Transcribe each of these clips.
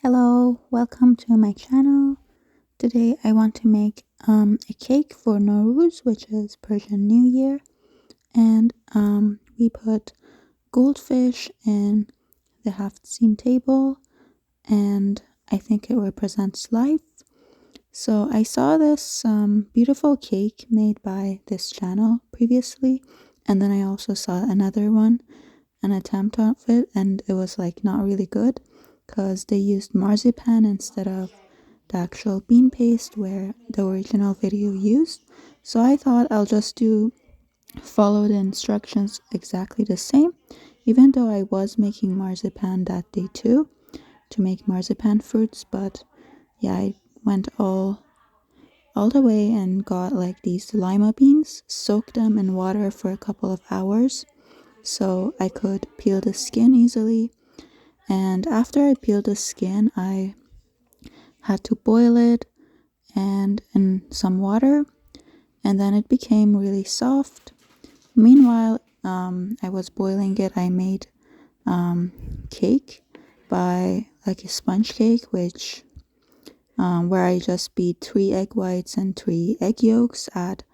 Hello, welcome to my channel. Today I want to make a cake for Nowruz, which is Persian New Year, and we put goldfish in the half-seen table, and I think it represents life. So I saw this beautiful cake made by this channel previously, and then I also saw another one, an attempt of it, and it was like not really good because they used marzipan instead of the actual bean paste where the original video used. So I thought I'll just follow the instructions exactly the same, even though I was making marzipan that day too, to make marzipan fruits. But yeah, I went all the way and got like these lima beans, soaked them in water for a couple of hours so I could peel the skin easily. And after I peeled the skin, I had to boil it and in some water, and then it became really soft. Meanwhile, I was boiling it. I made cake by like a sponge cake, which where I just beat 3 egg whites and 3 egg yolks, add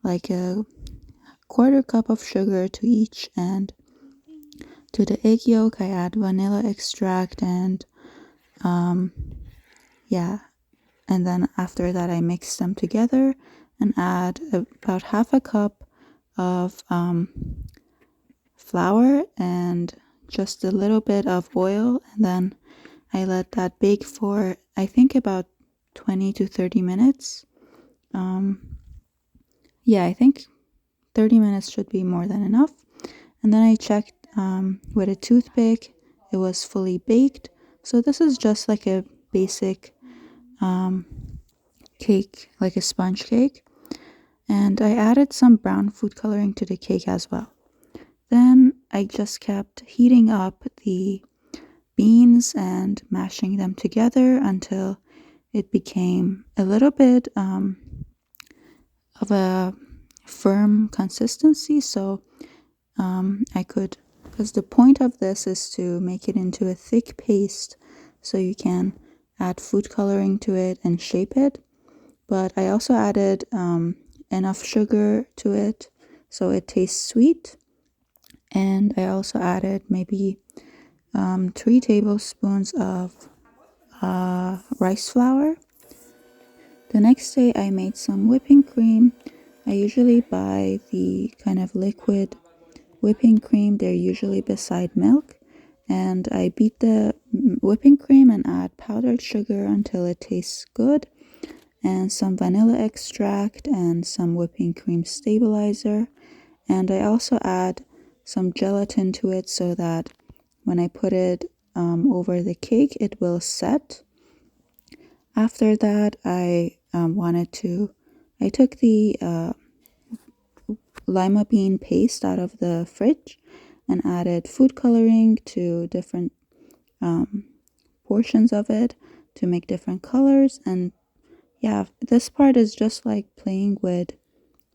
like a quarter cup of sugar to each, and to the egg yolk I add vanilla extract and and then after that I mix them together and add about half a cup of flour and just a little bit of oil, and then I let that bake for I think about 20 to 30 minutes. I think 30 minutes should be more than enough. And then I checked with a toothpick, it was fully baked. So this is just like a basic cake, like a sponge cake. And I added some brown food coloring to the cake as well. Then I just kept heating up the beans and mashing them together until it became a little bit of a firm consistency. So I could, because the point of this is to make it into a thick paste so you can add food coloring to it and shape it. But I also added enough sugar to it so it tastes sweet. And I also added maybe 3 tablespoons of rice flour. The next day I made some whipping cream. I usually buy the kind of liquid whipping cream. They're usually beside milk. And I beat the whipping cream and add powdered sugar until it tastes good, and some vanilla extract and some whipping cream stabilizer. And I also add some gelatin to it so that when I put it over the cake, it will set. After that, I took the lima bean paste out of the fridge and added food coloring to different portions of it to make different colors. And yeah, this part is just like playing with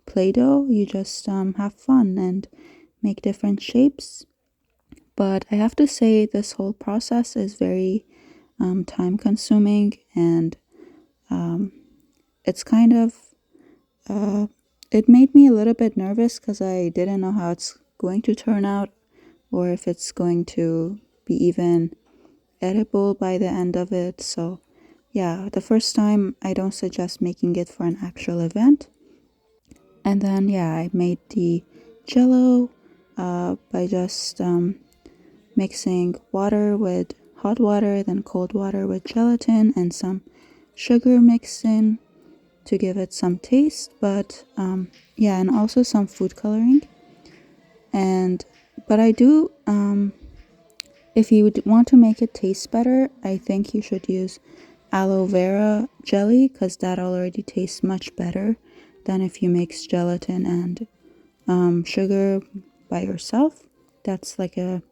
Play-Doh. You just have fun and make different shapes. But I have to say this whole process is very time consuming, and it's kind of it made me a little bit nervous because I didn't know how it's going to turn out or if it's going to be even edible by the end of it. So yeah, the first time I don't suggest making it for an actual event. And then yeah, I made the jello by just mixing water with hot water, then cold water with gelatin and some sugar mixed in to give it some taste. But and also some food coloring. But I do, if you want to make it taste better, I think you should use aloe vera jelly, because that already tastes much better than if you mix gelatin and sugar by yourself. That's like a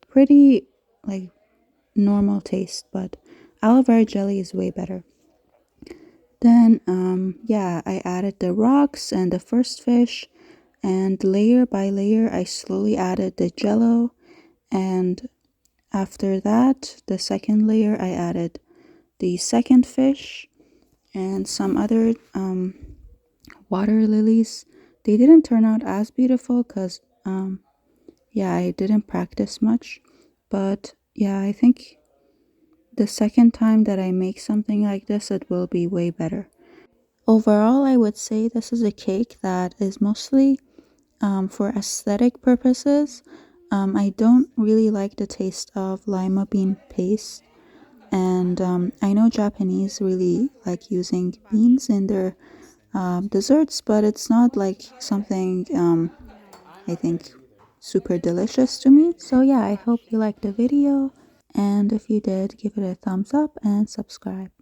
pretty like normal taste, but aloe vera jelly is way better. Then I added the rocks and the first fish, and layer by layer I slowly added the jello, and after that, the second layer, I added the second fish and some other water lilies. They didn't turn out as beautiful because yeah, I didn't practice much, but yeah, I think the second time that I make something like this, it will be way better. Overall, I would say this is a cake that is mostly for aesthetic purposes. I don't really like the taste of lima bean paste, and I know Japanese really like using beans in their desserts, but it's not like something I think super delicious to me. So yeah, I hope you liked the video, and if you did, give it a thumbs up and subscribe.